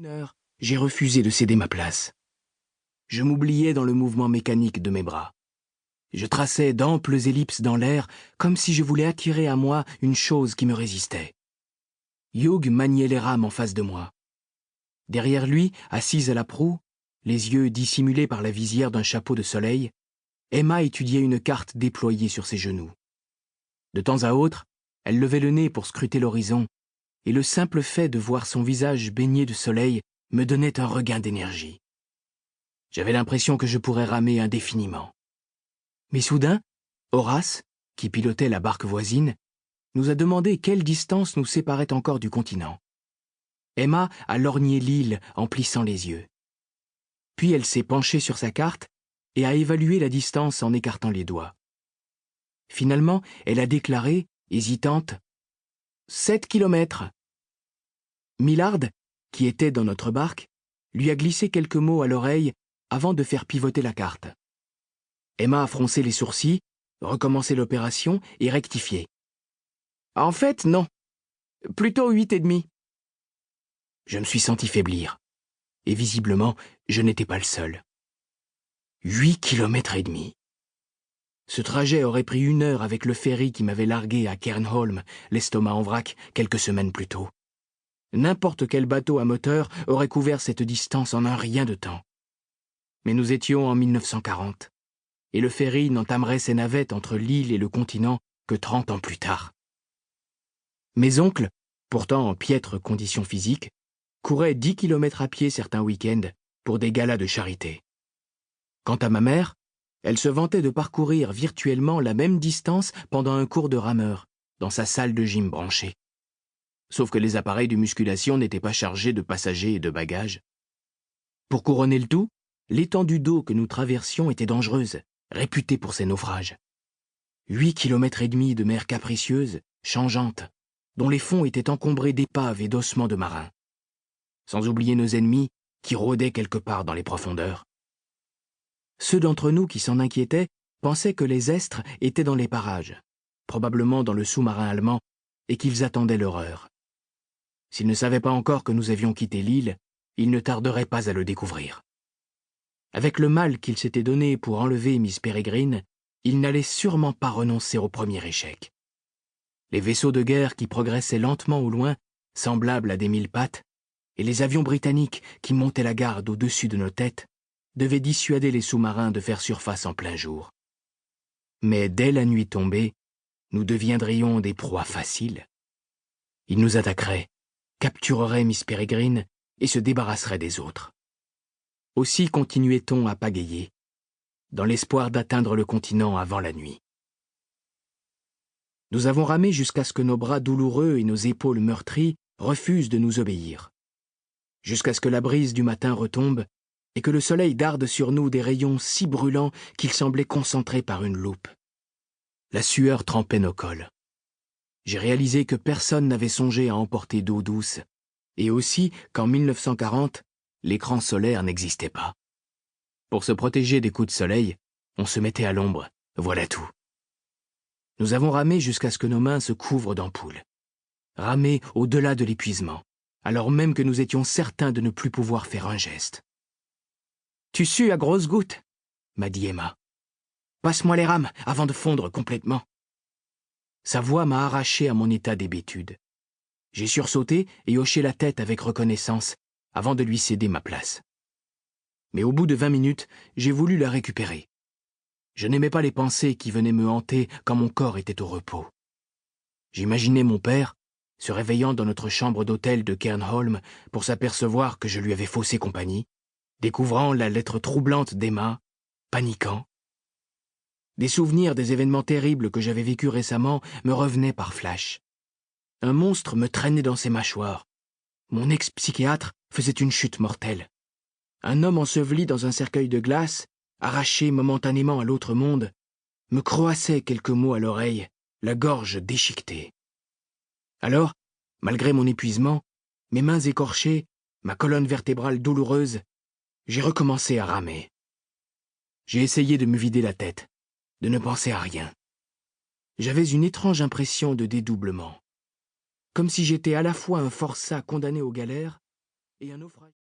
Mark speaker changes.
Speaker 1: une heure, j'ai refusé de céder ma place. Je m'oubliais dans le mouvement mécanique de mes bras. Je traçais d'amples ellipses dans l'air, comme si je voulais attirer à moi une chose qui me résistait. Hugh maniait les rames en face de moi. Derrière lui, assise à la proue, les yeux dissimulés par la visière d'un chapeau de soleil, Emma étudiait une carte déployée sur ses genoux. De temps à autre, elle levait le nez pour scruter l'horizon, et le simple fait de voir son visage baigné de soleil me donnait un regain d'énergie. J'avais l'impression que je pourrais ramer indéfiniment. Mais soudain, Horace, qui pilotait la barque voisine, nous a demandé quelle distance nous séparait encore du continent. Emma a lorgné l'île en plissant les yeux. Puis elle s'est penchée sur sa carte et a évalué la distance en écartant les doigts. Finalement, elle a déclaré, hésitante, « 7 kilomètres !» Millard, qui était dans notre barque, lui a glissé quelques mots à l'oreille avant de faire pivoter la carte. Emma a froncé les sourcils, recommencé l'opération et rectifié. « En fait, non. Plutôt 8,5. » Je me suis senti faiblir. Et visiblement, je n'étais pas le seul. 8 kilomètres et demi. Ce trajet aurait pris 1 heure avec le ferry qui m'avait largué à Cairnholm, l'estomac en vrac, quelques semaines plus tôt. N'importe quel bateau à moteur aurait couvert cette distance en un rien de temps. Mais nous étions en 1940, et le ferry n'entamerait ses navettes entre l'île et le continent que 30 ans plus tard. Mes oncles, pourtant en piètre condition physique, couraient 10 kilomètres à pied certains week-ends pour des galas de charité. Quant à ma mère, elle se vantait de parcourir virtuellement la même distance pendant un cours de rameur, dans sa salle de gym branchée. Sauf que les appareils de musculation n'étaient pas chargés de passagers et de bagages. Pour couronner le tout, l'étendue d'eau que nous traversions était dangereuse, réputée pour ses naufrages. 8 kilomètres et demi de mer capricieuse, changeante, dont les fonds étaient encombrés d'épaves et d'ossements de marins. Sans oublier nos ennemis qui rôdaient quelque part dans les profondeurs. Ceux d'entre nous qui s'en inquiétaient pensaient que les estres étaient dans les parages, probablement dans le sous-marin allemand, et qu'ils attendaient leur heure. S'ils ne savaient pas encore que nous avions quitté l'île, ils ne tarderaient pas à le découvrir. Avec le mal qu'il s'était donné pour enlever Miss Peregrine, il n'allait sûrement pas renoncer au premier échec. Les vaisseaux de guerre qui progressaient lentement au loin, semblables à des mille-pattes, et les avions britanniques qui montaient la garde au-dessus de nos têtes, devaient dissuader les sous-marins de faire surface en plein jour. Mais dès la nuit tombée, nous deviendrions des proies faciles. Ils nous attaqueraient, captureraient Miss Peregrine et se débarrasseraient des autres. Aussi continuait-on à pagayer, dans l'espoir d'atteindre le continent avant la nuit. Nous avons ramé jusqu'à ce que nos bras douloureux et nos épaules meurtries refusent de nous obéir. Jusqu'à ce que la brise du matin retombe et que le soleil darde sur nous des rayons si brûlants qu'ils semblaient concentrés par une loupe. La sueur trempait nos cols. J'ai réalisé que personne n'avait songé à emporter d'eau douce, et aussi qu'en 1940, l'écran solaire n'existait pas. Pour se protéger des coups de soleil, on se mettait à l'ombre, voilà tout. Nous avons ramé jusqu'à ce que nos mains se couvrent d'ampoules. Ramé au-delà de l'épuisement, alors même que nous étions certains de ne plus pouvoir faire un geste. « Tu sues à grosses gouttes » m'a dit Emma. « Passe-moi les rames avant de fondre complètement. » Sa voix m'a arraché à mon état d'hébétude. J'ai sursauté et hoché la tête avec reconnaissance avant de lui céder ma place. Mais au bout de 20 minutes, j'ai voulu la récupérer. Je n'aimais pas les pensées qui venaient me hanter quand mon corps était au repos. J'imaginais mon père, se réveillant dans notre chambre d'hôtel de Cairnholm pour s'apercevoir que je lui avais faussé compagnie, découvrant la lettre troublante d'Emma, paniquant. Des souvenirs des événements terribles que j'avais vécus récemment me revenaient par flash. Un monstre me traînait dans ses mâchoires. Mon ex-psychiatre faisait une chute mortelle. Un homme enseveli dans un cercueil de glace, arraché momentanément à l'autre monde, me croassait quelques mots à l'oreille, la gorge déchiquetée. Alors, malgré mon épuisement, mes mains écorchées, ma colonne vertébrale douloureuse, j'ai recommencé à ramer. J'ai essayé de me vider la tête, de ne penser à rien. J'avais une étrange impression de dédoublement, comme si j'étais à la fois un forçat condamné aux galères et un naufrage.